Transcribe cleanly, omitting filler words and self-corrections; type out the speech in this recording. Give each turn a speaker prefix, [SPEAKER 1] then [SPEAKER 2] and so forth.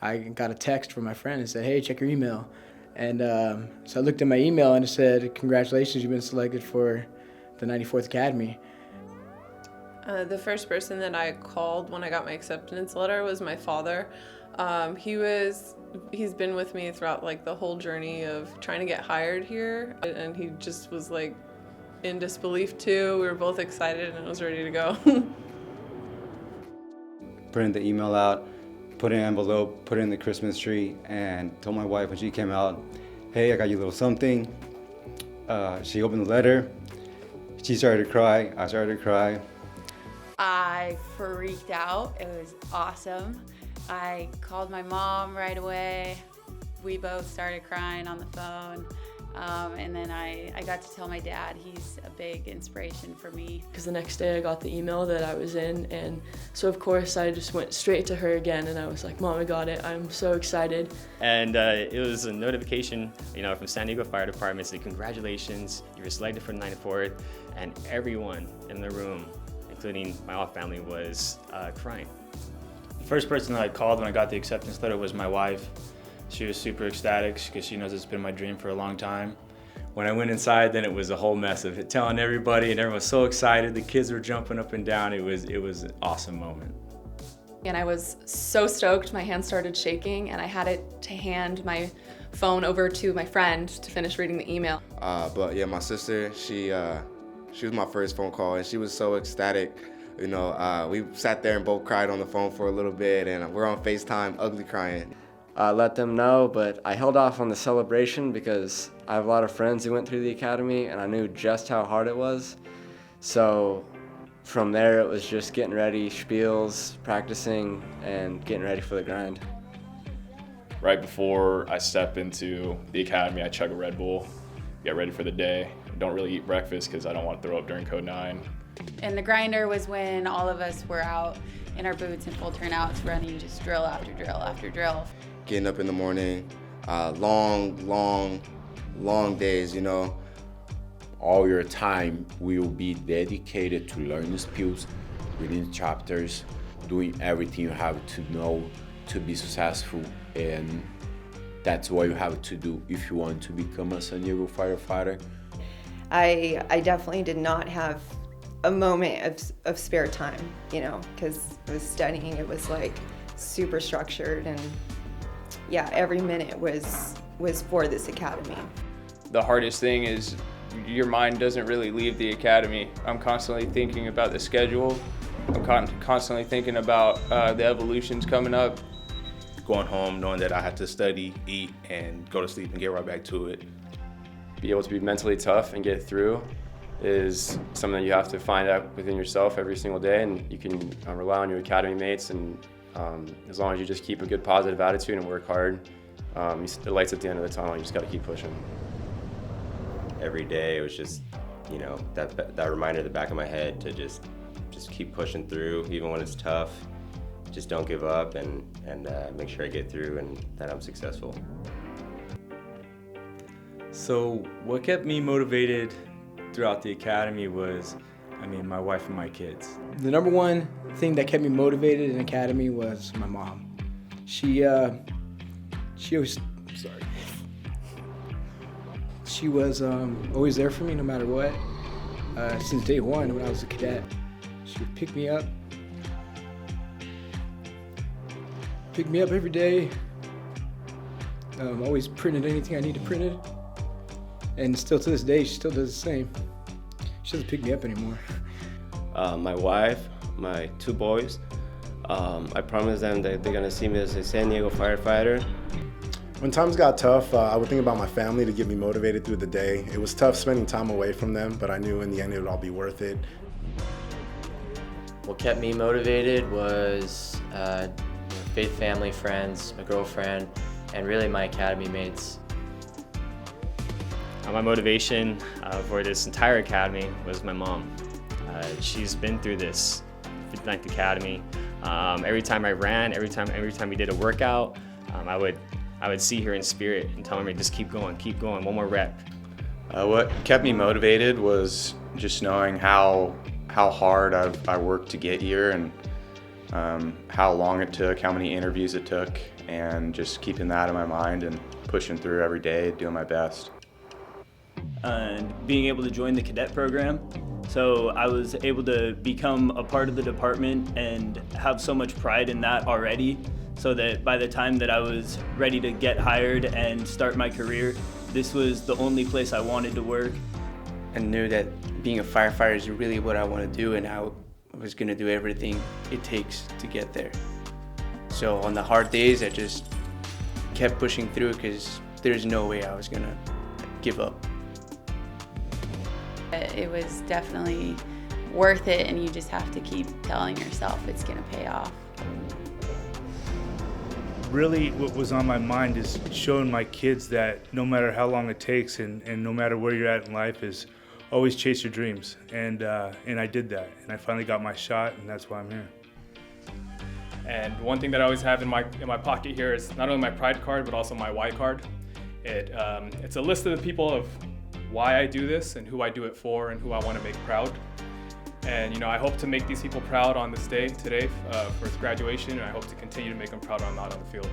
[SPEAKER 1] I got a text from my friend and said, hey, check your email. And so I looked at my email and it said, congratulations, you've been selected for the 94th Academy.
[SPEAKER 2] The first person that I called when I got my acceptance letter was my father. He's been with me throughout like the whole journey of trying to get hired here, and he just was like in disbelief too. We were both excited and I was ready to go.
[SPEAKER 3] Printed the email out, put it in an envelope, put it in the Christmas tree, and told my wife when she came out, hey, I got you a little something. She opened the letter. She started to cry. I started to cry.
[SPEAKER 4] I freaked out. It was awesome. I called my mom right away. We both started crying on the phone. And then I got to tell my dad. He's a big inspiration for me.
[SPEAKER 5] Because the next day I got the email that I was in, and so of course I just went straight to her again and I was like, Mom, I got it. I'm so excited.
[SPEAKER 6] And it was a notification, from San Diego Fire Department saying, congratulations, you were selected for the 94th, and everyone in the room, including my whole family, was crying.
[SPEAKER 7] The first person that I called when I got the acceptance letter was my wife. She was super ecstatic because she knows it's been my dream for a long time.
[SPEAKER 8] When I went inside, then it was a whole mess of it, telling everybody, and everyone was so excited. The kids were jumping up and down. It was an awesome moment.
[SPEAKER 9] And I was so stoked. My hands started shaking, and I had it to hand my phone over to my friend to finish reading the email.
[SPEAKER 10] But yeah, my sister, she was my first phone call, and she was so ecstatic. We sat there and both cried on the phone for a little bit, and we're on FaceTime, ugly crying.
[SPEAKER 11] I let them know, but I held off on the celebration because I have a lot of friends who went through the academy and I knew just how hard it was. So from there it was just getting ready, spiels, practicing, and getting ready for the grind.
[SPEAKER 12] Right before I step into the academy, I chug a Red Bull, get ready for the day. I don't really eat breakfast because I don't want to throw up during Code 9.
[SPEAKER 4] And the grinder was when all of us were out in our boots and full turnouts running just drill after drill after drill.
[SPEAKER 10] Getting up in the morning, long days,
[SPEAKER 13] All your time will be dedicated to learning skills, reading chapters, doing everything you have to know to be successful, and that's what you have to do if you want to become a San Diego firefighter.
[SPEAKER 14] I definitely did not have a moment of spare time, because I was studying. It was like super structured, and yeah, every minute was for this academy.
[SPEAKER 15] The hardest thing is your mind doesn't really leave the academy. I'm constantly thinking about the schedule. I'm constantly thinking about the evolutions coming up.
[SPEAKER 16] Going home knowing that I have to study, eat, and go to sleep and get right back to it.
[SPEAKER 17] Be able to be mentally tough and get through is something that you have to find out within yourself every single day, and you can rely on your academy mates, and as long as you just keep a good positive attitude and work hard, the light's at the end of the tunnel. You just got to keep pushing.
[SPEAKER 18] Every day it was just, that reminder in the back of my head to just keep pushing through, even when it's tough. Just don't give up and make sure I get through and that I'm successful.
[SPEAKER 8] So what kept me motivated throughout the academy was, my wife and my kids.
[SPEAKER 1] The number one thing that kept me motivated in academy was my mom. She was always there for me no matter what. Since day one when I was a cadet, she would pick me up every day. Always printed anything I needed printed, and still to this day she still does the same. She doesn't pick me up anymore.
[SPEAKER 18] My wife, my two boys, I promised them that they're gonna see me as a San Diego firefighter.
[SPEAKER 19] When times got tough, I would think about my family to get me motivated through the day. It was tough spending time away from them, but I knew in the end it would all be worth it.
[SPEAKER 20] What kept me motivated was faith, family, friends, my girlfriend, and really my academy mates.
[SPEAKER 6] My motivation for this entire academy was my mom. She's been through this 59th Academy. Every time I ran, every time we did a workout, I would see her in spirit and tell me, just keep going, one more rep.
[SPEAKER 5] What kept me motivated was just knowing how hard I worked to get here, and how long it took, how many interviews it took,
[SPEAKER 21] and just keeping that in my mind and pushing through every day, doing my best.
[SPEAKER 22] And being able to join the cadet program. So I was able to become a part of the department and have so much pride in that already, so that by the time that I was ready to get hired and start my career, this was the only place I wanted to work.
[SPEAKER 23] I knew that being a firefighter is really what I want to do, and I was going to do everything it takes to get there. So on the hard days, I just kept pushing through because there's no way I was going to give up.
[SPEAKER 4] It was definitely worth it, and you just have to keep telling yourself it's going to pay off.
[SPEAKER 24] Really, what was on my mind is showing my kids that no matter how long it takes and no matter where you're at in life is always chase your dreams. And I did that, and I finally got my shot, and that's why I'm here.
[SPEAKER 25] And one thing that I always have in my pocket here is not only my pride card, but also my why card. It's a list of the people of why I do this and who I do it for and who I want to make proud. And I hope to make these people proud on this day today for his graduation, and I hope to continue to make them proud when I'm out on the field.